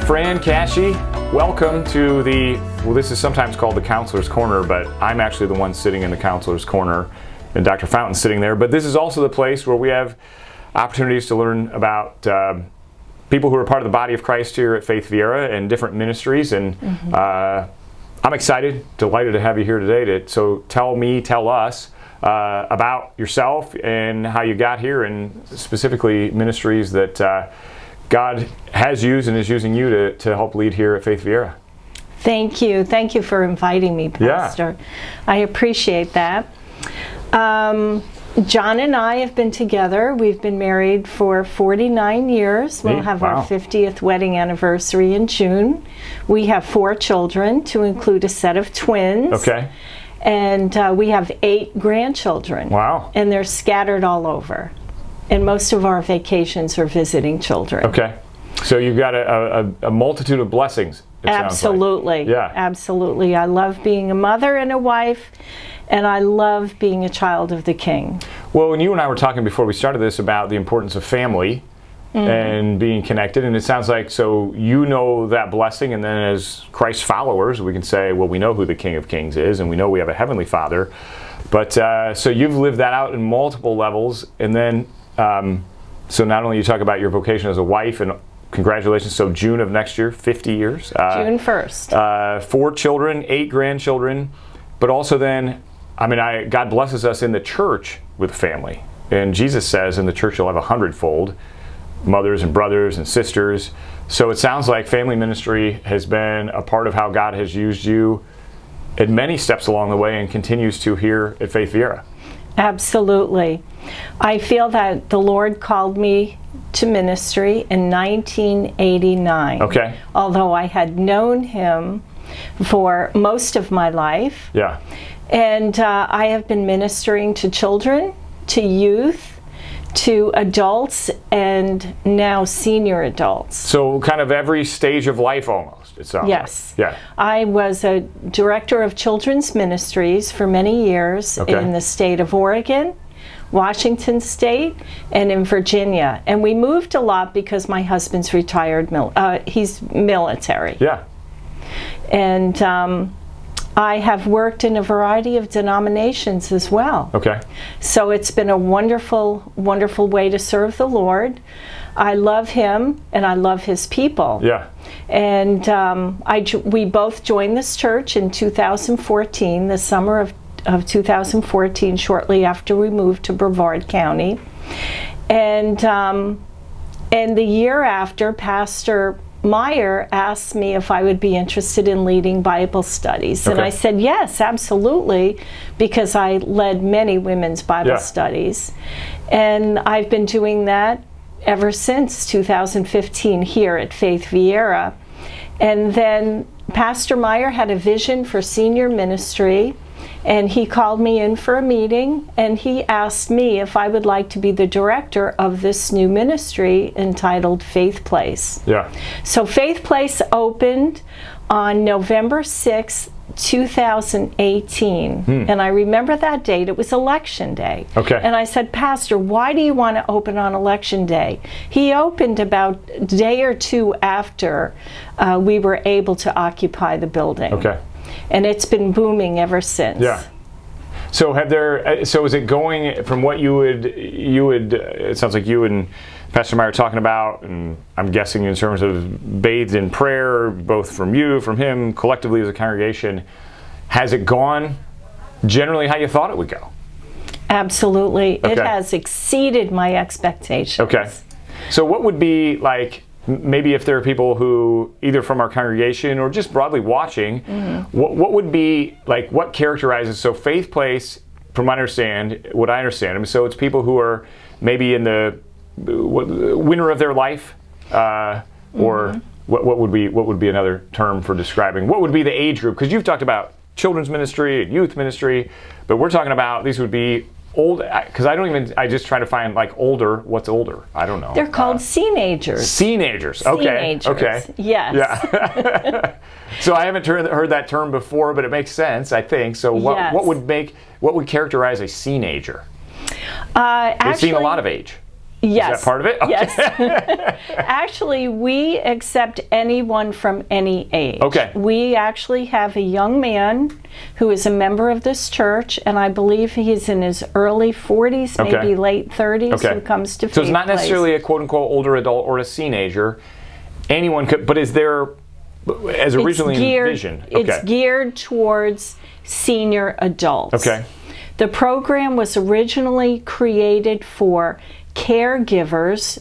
Fran, Kaschy, welcome to this is sometimes called the Counselor's Corner, but I'm actually the one sitting in the Counselor's Corner, and Dr. Fountain's sitting there. But this is also the place where we have opportunities to learn about people who are part of the body of Christ here at Faith Vieira and different ministries. And I'm excited, delighted to have you here today. So tell us about yourself and how you got here, and specifically ministries that God has used and is using you to help lead here at Faith Vieira. Thank you. Thank you for inviting me, Pastor. Yeah. I appreciate that. John and I have been together. We've been married for 49 years. We'll have our 50th wedding anniversary in June. We have 4 children, to include a set of twins. Okay. And we have 8 grandchildren. Wow. And they're scattered all over. And most of our vacations are visiting children. Okay. So you've got a multitude of blessings. Absolutely. Like. Yeah. Absolutely. I love being a mother and a wife, and I love being a child of the King. Well, and you and I were talking before we started this about the importance of family and being connected, and it sounds like, so you know that blessing, and then as Christ followers, we can say, well, we know who the King of Kings is, and we know we have a Heavenly Father. But so you've lived that out in multiple levels, and then so not only you talk about your vocation as a wife, and congratulations, so June of next year, 50 years. June 1st. 4 children, 8 grandchildren, but also then, God blesses us in the church with family. And Jesus says in the church you'll have 100-fold, mothers and brothers and sisters. So it sounds like family ministry has been a part of how God has used you at many steps along the way and continues to here at Faith Vieira. Absolutely. I feel that the Lord called me to ministry in 1989. Okay. Although I had known Him for most of my life. Yeah. And I have been ministering to children, to youth, to adults, and now senior adults. So kind of every stage of life almost, it sounds Yes. like. Yeah. I was a director of children's ministries for many years in the state of Oregon, Washington State, and in Virginia. And we moved a lot because my husband's retired, he's military. Yeah. And I have worked in a variety of denominations as well. Okay. So it's been a wonderful, wonderful way to serve the Lord. I love Him and I love His people. Yeah. And we both joined this church in 2014, the summer of 2014, shortly after we moved to Brevard County. And the year after, Pastor Meyer asked me if I would be interested in leading Bible studies. Okay. And I said, yes, absolutely, because I led many women's Bible studies. And I've been doing that ever since 2015 here at Faith Vieira. And then Pastor Meyer had a vision for senior ministry, and he called me in for a meeting, and he asked me if I would like to be the director of this new ministry entitled Faith Place. Yeah. So Faith Place opened on November 6th, 2018. And I remember that date. It was election day. Okay. And I said, Pastor, why do you want to open on election day? He opened about a day or two after we were able to occupy the building. Okay. And it's been booming ever since. Yeah. So is it going from what you would it sounds like you and Pastor Meyer are talking about, and I'm guessing in terms of bathed in prayer, both from you, from him, collectively as a congregation, has it gone generally how you thought it would go? Absolutely. Okay. It has exceeded my expectations. Okay. So what would be like, maybe if there are people who, either from our congregation or just broadly watching, what would be, like, what characterizes, so Faith Place, from what I understand, so it's people who are maybe in the winter of their life, or what would be another term for describing, what would be the age group? Because you've talked about children's ministry and youth ministry, but we're talking about, these would be old, because I just try to find like older. What's older? I don't know. They're called seenagers. Seenagers. Okay. Seenagers. Okay. Yes. Yeah. So I haven't heard that term before, but it makes sense, I think. So what would characterize a seenager? They've seen a lot of age. Yes. Is that part of it? Okay. Yes. Actually, we accept anyone from any age. Okay. We actually have a young man who is a member of this church, and I believe he's in his early 40s, maybe late 30s, who comes to Faith So it's not Place. necessarily a quote-unquote older adult or a teenager. Anyone could, but is there, as originally envisioned? It's geared towards senior adults. Okay. The program was originally created for caregivers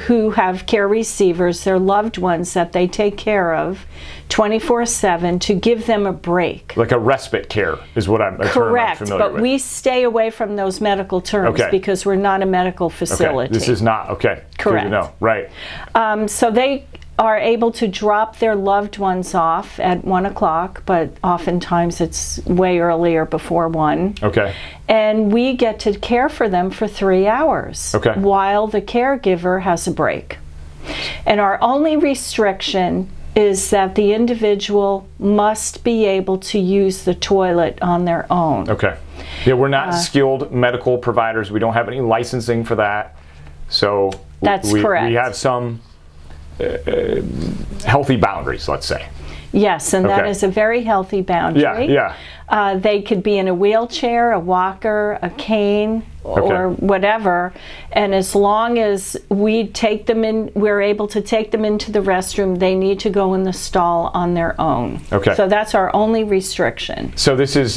who have care receivers, their loved ones that they take care of 24/7, to give them a break. Like a respite care is what I'm Correct, familiar but with. we stay away from those medical terms because we're not a medical facility. This is not, Correct. Good to know. Right. So they are able to drop their loved ones off at 1 o'clock, but oftentimes it's way earlier, before 1. Okay. And we get to care for them for 3 hours while the caregiver has a break. And our only restriction is that the individual must be able to use the toilet on their own. Okay. Yeah, we're not skilled medical providers. We don't have any licensing for that. So that's correct. We have some healthy boundaries, let's say. Yes, and that is a very healthy boundary. They could be in a wheelchair, a walker, a cane, or whatever, and as long as we take them in, we're able to take them into the restroom, they need to go in the stall on their own. Okay. So that's our only restriction. So this is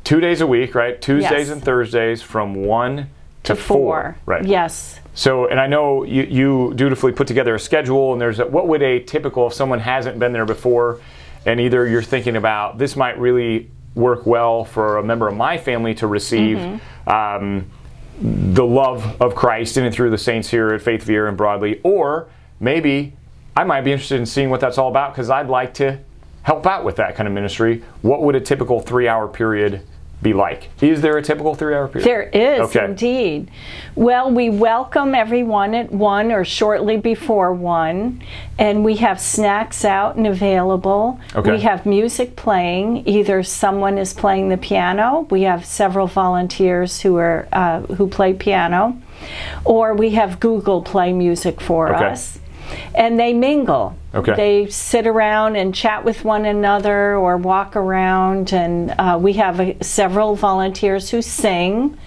2 days a week, right? Tuesdays and Thursdays from 1 to 4. Right. Yes. So, and I know you dutifully put together a schedule, and there's what would a typical, if someone hasn't been there before, and either you're thinking about, this might really work well for a member of my family to receive the love of Christ in and through the saints here at Faith Vieira and Broadly, or maybe I might be interested in seeing what that's all about because I'd like to help out with that kind of ministry. What would a typical 3-hour period be like? Is there a typical 3-hour period? There is indeed. Well, we welcome everyone at 1 or shortly before 1, and we have snacks out and available. We have music playing. Either someone is playing the piano, we have several volunteers who play piano, or we have Google play music for us. And they mingle. They sit around and chat with one another or walk around, and we have several volunteers who sing.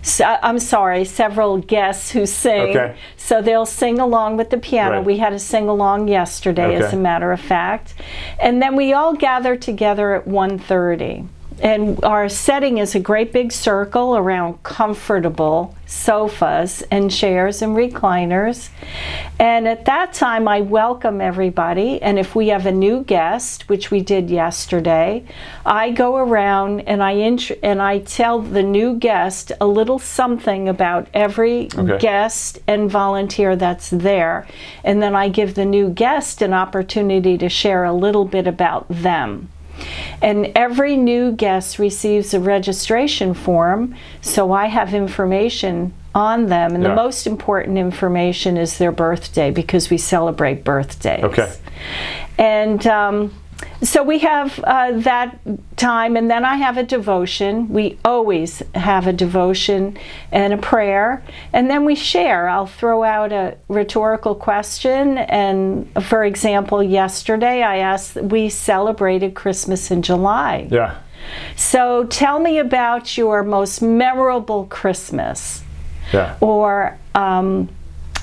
Several guests who sing. So they'll sing along with the piano. We had a sing-along yesterday, as a matter of fact. And then we all gather together at 1:30. And our setting is a great big circle around comfortable sofas and chairs and recliners. And at that time, I welcome everybody. And if we have a new guest, which we did yesterday, I go around and I tell the new guest a little something about every guest and volunteer that's there. And then I give the new guest an opportunity to share a little bit about them. And every new guest receives a registration form, so I have information on them. And the most important information is their birthday, because we celebrate birthdays. And so we have that time, and then I have a devotion. We always have a devotion and a prayer, and then we share. I'll throw out a rhetorical question, and for example, yesterday we celebrated Christmas in July. So tell me about your most memorable Christmas. Or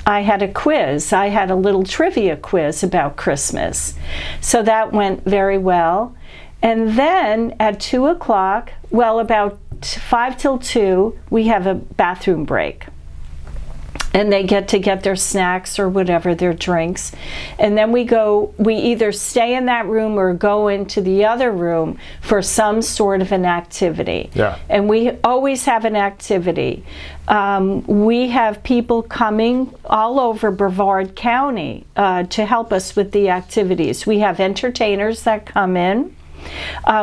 I had a quiz. I had a little trivia quiz about Christmas. So that went very well. And then at 2 o'clock, well, about 5 till 2, we have a bathroom break. And they get to get their snacks or whatever, their drinks. And then we either stay in that room or go into the other room for some sort of an activity. And we always have an activity. We have people coming all over Brevard County to help us with the activities. We have entertainers that come in.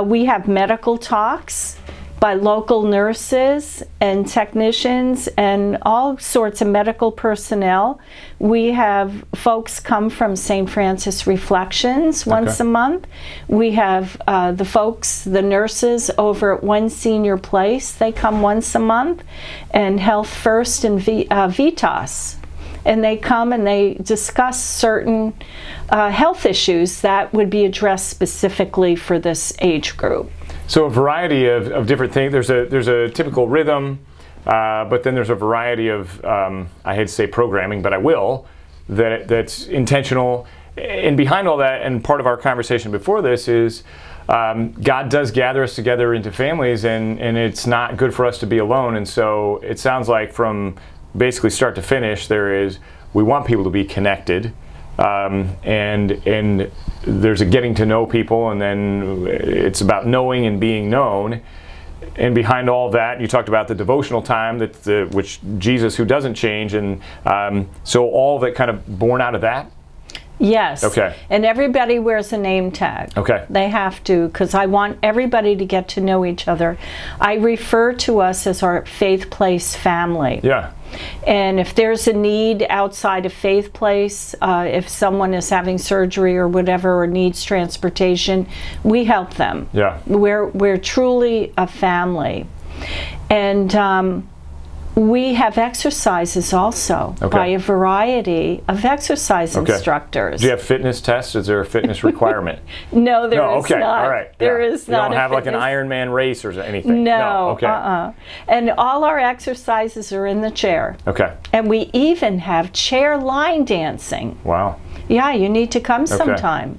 We have medical talks. by local nurses and technicians and all sorts of medical personnel. We have folks come from St. Francis Reflections once a month. We have the nurses over at One Senior Place. They come once a month, and Health First and Vitas. And they come and they discuss certain health issues that would be addressed specifically for this age group. So a variety of different things. There's a typical rhythm, but then there's a variety of, I hate to say programming, but I will, that's intentional. And behind all that, and part of our conversation before this is, God does gather us together into families, and it's not good for us to be alone. And so it sounds like from basically start to finish, we want people to be connected. And there's a getting to know people, and then it's about knowing and being known. And behind all that, you talked about the devotional time, which Jesus, who doesn't change, and so all that kind of born out of that. Yes. Okay. And everybody wears a name tag. Okay. They have to, because I want everybody to get to know each other. I refer to us as our Faith Place family. Yeah. And if there's a need outside of Faith Place, if someone is having surgery or whatever, or needs transportation, we help them. Yeah. We're truly a family. And we have exercises also by a variety of exercise instructors. Do you have fitness tests? Is there a fitness requirement? No, there is okay. not. All right. There is not. You don't have like an Ironman race or anything? No. Okay. And all our exercises are in the chair. Okay. And we even have chair line dancing. Wow. Yeah, you need to come sometime.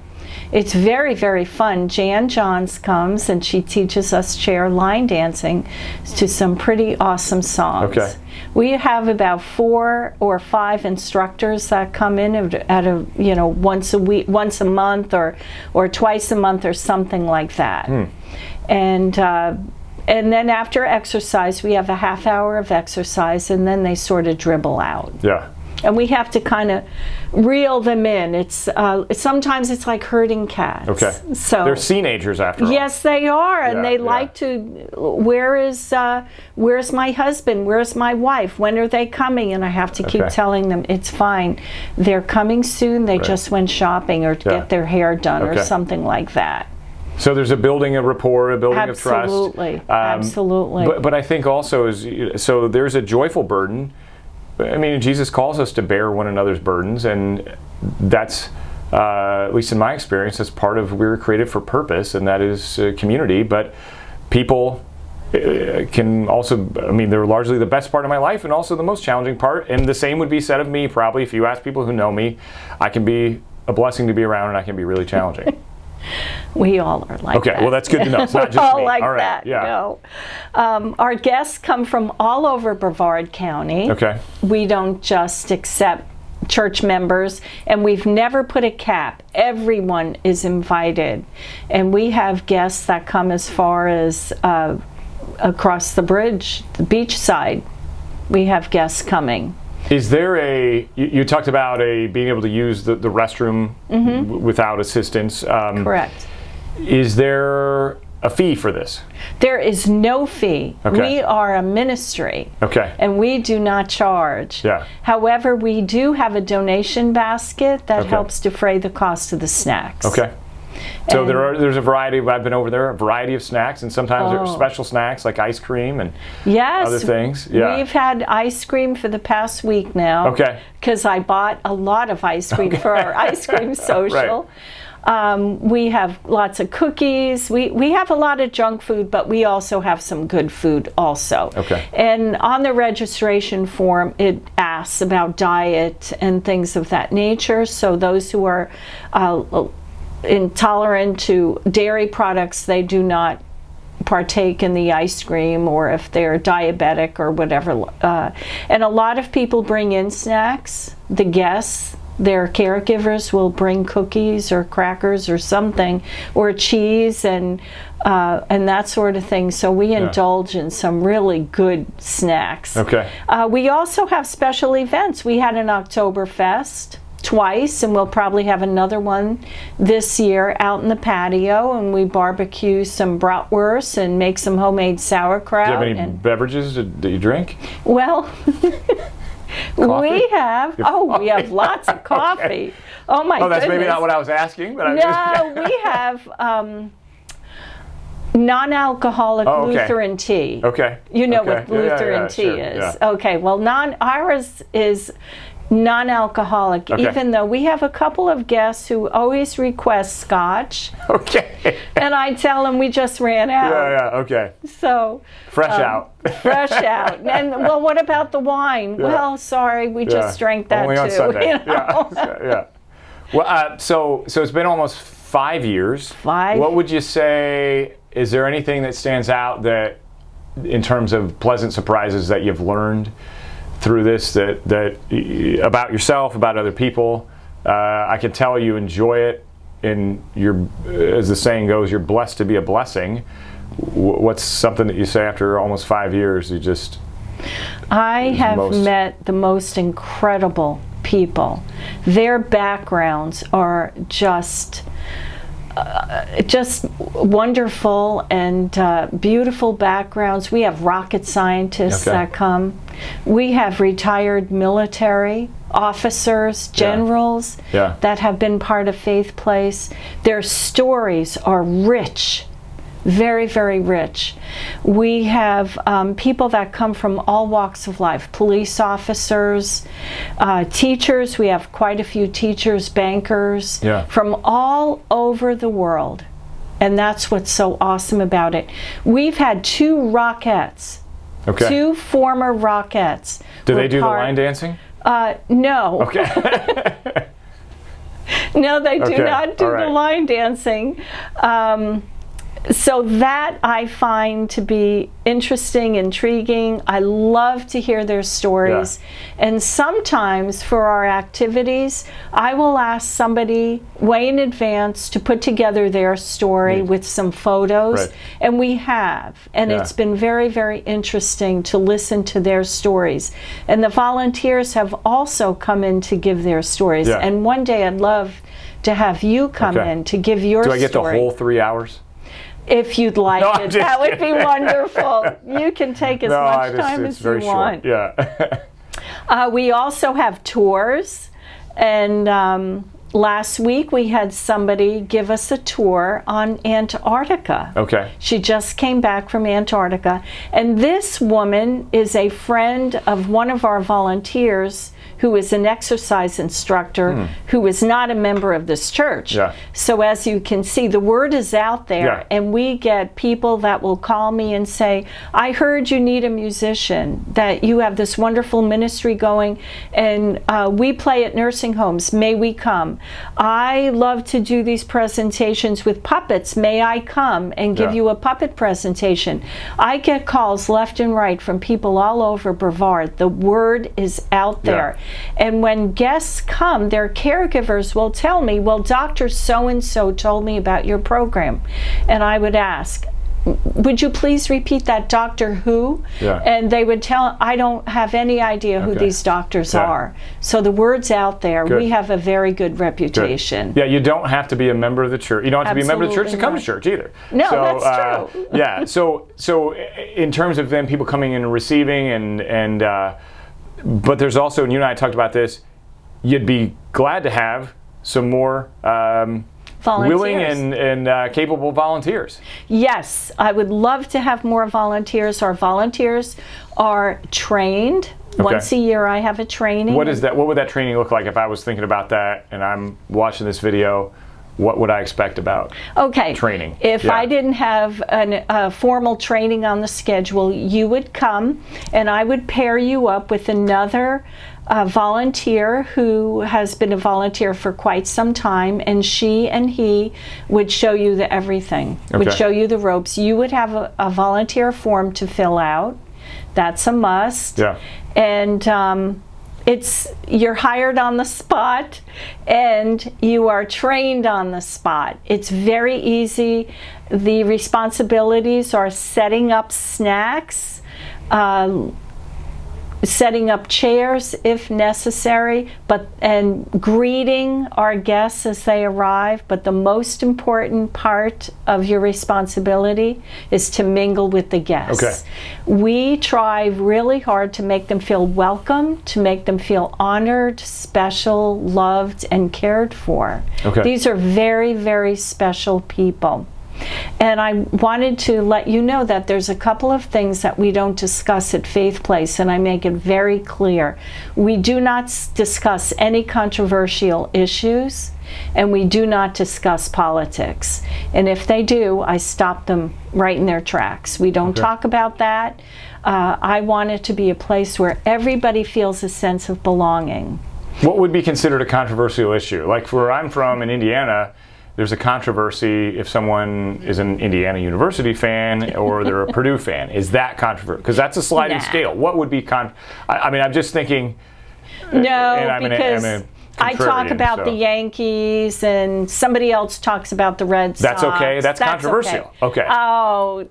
It's very, very fun. Jan Johns comes and she teaches us chair line dancing to some pretty awesome songs. Okay. We have about 4 or 5 instructors that come in at a once a week, once a month, or twice a month, or something like that. And then after exercise, we have a half hour of exercise, and then they sort of dribble out. Yeah. And we have to kind of reel them in. It's sometimes it's like herding cats. Okay. So they're teenagers after all. Yes, they are, and they like to. Where's my husband? Where's my wife? When are they coming? And I have to keep telling them it's fine. They're coming soon. They just went shopping or to get their hair done or something like that. So there's a building of rapport, a building of trust. Absolutely. But I think also so there's a joyful burden. I mean, Jesus calls us to bear one another's burdens, and that's, at least in my experience, that's part of, we were created for purpose, and that is community. But people can also, I mean, they're largely the best part of my life and also the most challenging part. And the same would be said of me, probably. If you ask people who know me, I can be a blessing to be around, and I can be really challenging. We all are like that. Okay, well, that's good to know. It's not just all me. like all right. that. Yeah. No. Our guests come from all over Brevard County. Okay. We don't just accept church members, and we've never put a cap. Everyone is invited, and we have guests that come as far as across the bridge, the beach side. We have guests coming. Is there you talked about being able to use the restroom without assistance. Correct. Is there a fee for this? There is no fee. Okay. We are a ministry. Okay. And we do not charge. Yeah. However, we do have a donation basket that helps defray the cost of the snacks. Okay. So there's a variety. I've been over there, a variety of snacks, and sometimes there are special snacks like ice cream and other things. Yeah. We've had ice cream for the past week now. Okay. Because I bought a lot of ice cream for our ice cream social. Right. We have lots of cookies. We have a lot of junk food, but we also have some good food also. Okay. And on the registration form, it asks about diet and things of that nature. So those who are intolerant to dairy products, they do not partake in the ice cream, or if they're diabetic or whatever. And a lot of people bring in snacks. The guests, their caregivers will bring cookies or crackers or something, or cheese and that sort of thing. So we indulge in some really good snacks. Okay. We also have special events. We had an Oktoberfest twice, and we'll probably have another one this year out in the patio, and we barbecue some bratwurst and make some homemade sauerkraut. Do you have any beverages that you drink? Well, we have. Coffee? We have lots of coffee. Okay. Oh my goodness. That's maybe not what I was asking, but we have non-alcoholic Lutheran tea. Okay. You know what Lutheran tea is. Yeah. Okay. Well, ours is non-alcoholic, even though we have a couple of guests who always request scotch. Okay. And I tell them we just ran out. Okay. So fresh out. Fresh out. And well, what about the wine? Well, sorry, we just drank that only too. On Sunday. You know? Well, so it's been almost 5 years. 5. What would you say? Is there anything that stands out that, in terms of pleasant surprises, that you've learned through this, that about yourself, about other people? I can tell you enjoy it, and you're, as the saying goes, you're blessed to be a blessing. What's something that you say after almost 5 years? I have met the most incredible people. Their backgrounds are just wonderful and beautiful backgrounds. We have rocket scientists that come. We have retired military officers, generals that have been part of Faith Place. Their stories are rich. Very, very rich. We have people that come from all walks of life, police officers, teachers. We have quite a few teachers, bankers, from all over the world. And that's what's so awesome about it. We've had 2 Rockettes, 2 former Rockettes. Do they do the line dancing? No. Okay. No, they do not do the line dancing. So that I find to be interesting, intriguing. I love to hear their stories. And sometimes for our activities, I will ask somebody way in advance to put together their story with some photos. And we have. And it's been very, very interesting to listen to their stories. And the volunteers have also come in to give their stories. And one day I'd love to have you come in to give your story. Do I get the whole 3 hours? If you'd like it, that would be wonderful. You can take as much time as you want. We also have tours, and last week we had somebody give us a tour on Antarctica. She just came back from Antarctica, and this woman is a friend of one of our volunteers who is an exercise instructor who is not a member of this church. So as you can see, the word is out there, and we get people that will call me and say, I heard you need a musician, that you have this wonderful ministry going, and we play at nursing homes. May we come? I love to do these presentations with puppets. May I come and give you a puppet presentation? I get calls left and right from people all over Brevard. The word is out there. And when guests come, their caregivers will tell me, well, Dr. So-and-so told me about your program. And I would ask, would you please repeat that, Doctor who? And they would tell, I don't have any idea who these doctors are. So the word's out there. We have a very good reputation. Yeah, you don't have to be a member of the church. You don't have to be a member of the church to come to church either. No, that's true. So in terms of then people coming in and receiving, but there's also, and you and I talked about this, you'd be glad to have some more willing and capable volunteers. Yes, I would love to have more volunteers. Our volunteers are trained. Once a year I have a training. What is that? What would that training look like if I was thinking about that and I'm watching this video? What would I expect about training? If I didn't have a formal training on the schedule, you would come and I would pair you up with another volunteer who has been a volunteer for quite some time, and she and he would show you the everything, would show you the ropes. You would have a volunteer form to fill out. That's a must. And you're hired on the spot and you are trained on the spot. It's very easy. The responsibilities are setting up snacks, setting up chairs if necessary, and greeting our guests as they arrive. But the most important part of your responsibility is to mingle with the guests. Okay. We try really hard to make them feel welcome, to make them feel honored, special, loved, and cared for. Okay. These are very, very special people. And I wanted to let you know that there's a couple of things that we don't discuss at Faith Place, and I make it very clear. We do not discuss any controversial issues, and we do not discuss politics. And if they do, I stop them right in their tracks. We don't talk about that. I want it to be a place where everybody feels a sense of belonging. What would be considered a controversial issue? Like where I'm from in Indiana, there's a controversy if someone is an Indiana University fan or they're a Purdue fan. Is that controversial? Because that's a sliding scale. What would be I mean, I'm just thinking. No, because I talk about the Yankees and somebody else talks about the Red Sox. That's okay? That's controversial. Okay. Oh,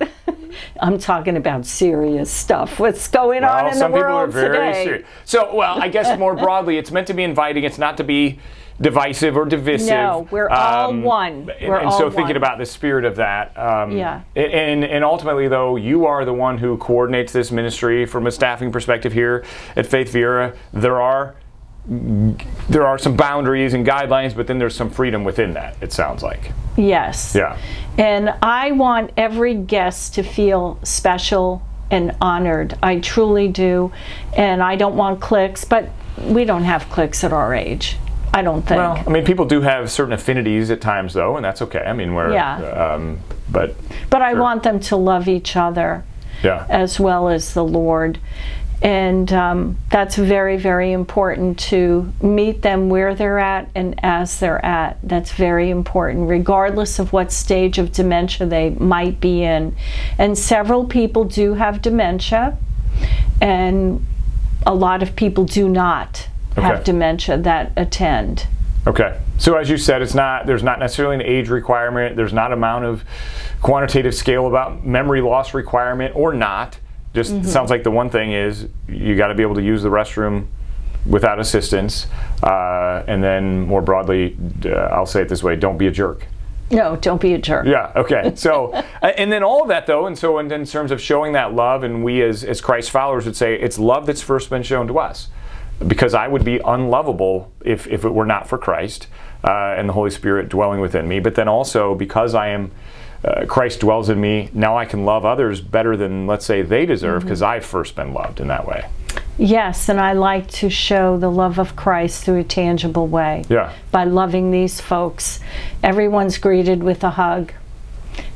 I'm talking about serious stuff. What's going on in the world today? Some people are very serious. So, well, I guess more broadly, it's meant to be inviting. It's not to be divisive or divisive. No, we're all one. And so thinking about the spirit of that. And ultimately, though, you are the one who coordinates this ministry from a staffing perspective here at Faith Viera. There are some boundaries and guidelines, but then there's some freedom within that, it sounds like. Yes. Yeah. And I want every guest to feel special and honored. I truly do. And I don't want cliques, but we don't have cliques at our age. I don't think. Well, I mean, people do have certain affinities at times, though, and that's okay. I mean, but I want them to love each other as well as the Lord. And that's very, very important, to meet them where they're at and as they're at. That's very important, regardless of what stage of dementia they might be in. And several people do have dementia, and a lot of people do not have dementia that attend. Okay. So as you said, there's not necessarily an age requirement. There's not amount of quantitative scale about memory loss requirement or not. Just sounds like the one thing is you got to be able to use the restroom without assistance. And then more broadly, I'll say it this way, don't be a jerk. No, don't be a jerk. Yeah, okay. So, and then all of that, though, and so in terms of showing that love, and we as Christ followers would say, it's love that's first been shown to us. Because I would be unlovable if it were not for Christ and the Holy Spirit dwelling within me. But then also, because I am, Christ dwells in me, now I can love others better than, let's say, they deserve, because I've first been loved in that way. Yes, and I like to show the love of Christ through a tangible way. Yeah. By loving these folks. Everyone's greeted with a hug.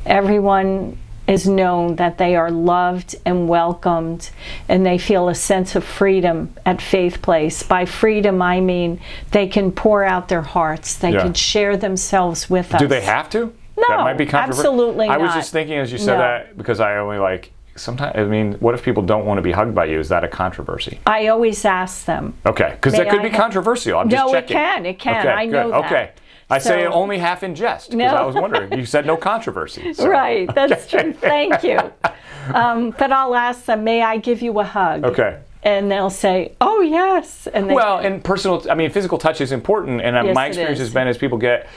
Everyone is known that they are loved and welcomed, and they feel a sense of freedom at Faith Place. By freedom, I mean they can pour out their hearts. They can share themselves with us. Do they have to? No, that might be absolutely not. I was just thinking as you said that, because I only sometimes, I mean, what if people don't want to be hugged by you? Is that a controversy? I always ask them. Okay, because that could be controversial. I'm just checking. No, it can. Okay, I know that. Okay. I say it only half in jest, because I was wondering. You said no controversy. So. Right, that's true. Thank you. But I'll ask them, may I give you a hug? Okay. And they'll say, oh, yes. And and physical touch is important. And my experience has been as people get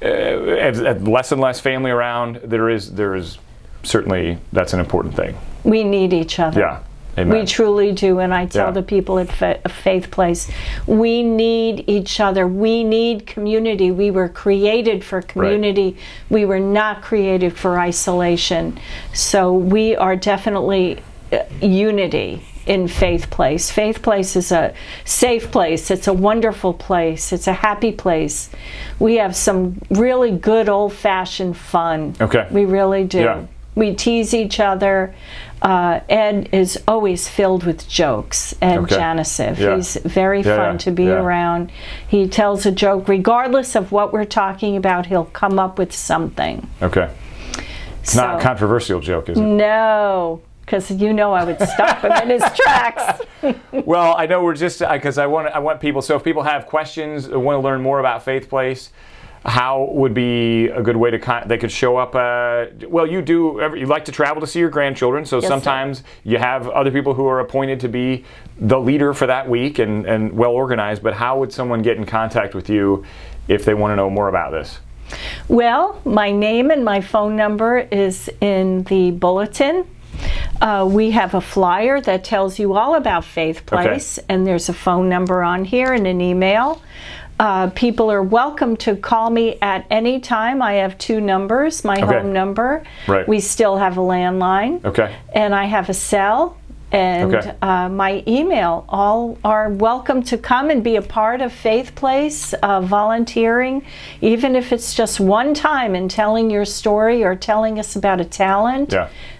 less and less family around, there is certainly, that's an important thing. We need each other. Yeah. Amen. We truly do, and I tell the people at Faith Place, we need each other. We need community. We were created for community. Right. We were not created for isolation. So we are definitely unity in Faith Place. Faith Place is a safe place. It's a wonderful place. It's a happy place. We have some really good old-fashioned fun. Okay. We really do. Yeah. We tease each other. Ed is always filled with jokes. Ed Janisiv. Yeah. He's very fun to be around. He tells a joke. Regardless of what we're talking about, he'll come up with something. Okay. It's not a controversial joke, is it? No. Because I would stop him in his tracks. Well, I know we're just, because I want people, so if people have questions, want to learn more about Faith Place, how would be a good way to they could show up? Well, you like to travel to see your grandchildren, so Yes, sometimes you have other people who are appointed to be the leader for that week and well organized, but how would someone get in contact with you if they want to know more about this? Well, my name and my phone number is in the bulletin. We have a flyer that tells you all about Faith Place, and there's a phone number on here and an email. People are welcome to call me at any time. I have 2 numbers, my home number. Right. We still have a landline. Okay. And I have a cell. And my email. All are welcome to come and be a part of Faith Place, volunteering, even if it's just one time in telling your story or telling us about a talent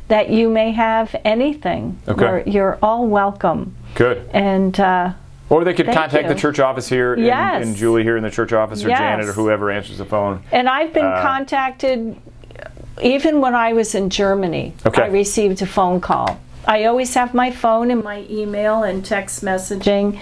that you may have, anything. You're all welcome. Good. And or they could contact the church office here, and Julie here in the church office, or Janet, or whoever answers the phone. And I've been contacted even when I was in Germany. I received a phone call. I always have my phone and my email and text messaging,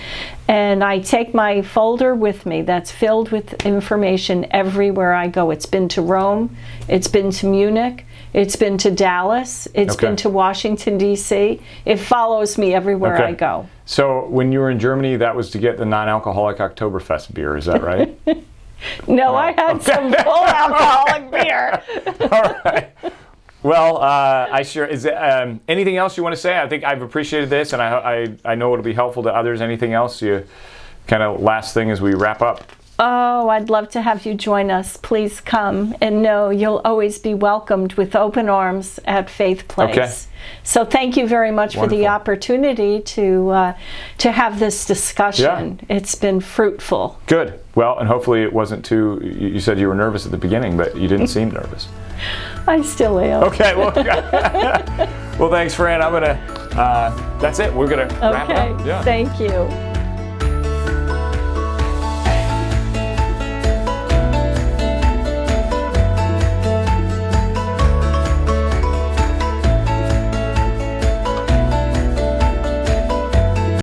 and I take my folder with me that's filled with information everywhere I go. It's been to Rome, it's been to Munich, it's been to Dallas, it's been to Washington, D.C. It follows me everywhere I go. So when you were in Germany, that was to get the non-alcoholic Oktoberfest beer, is that right? No, I had some full alcoholic beer. All right. Well, is there anything else you want to say? I think I've appreciated this, and I know it'll be helpful to others. Anything else you kind of last thing as we wrap up? Oh, I'd love to have you join us. Please come, and know you'll always be welcomed with open arms at Faith Place. So thank you very much for the opportunity to have this discussion. It's been fruitful. Good. Well, and hopefully it wasn't too. You said you were nervous at the beginning, but you didn't seem nervous. I still am. Okay. Well, well, thanks, Fran. I'm gonna. That's it. We're gonna wrap it up. Thank you.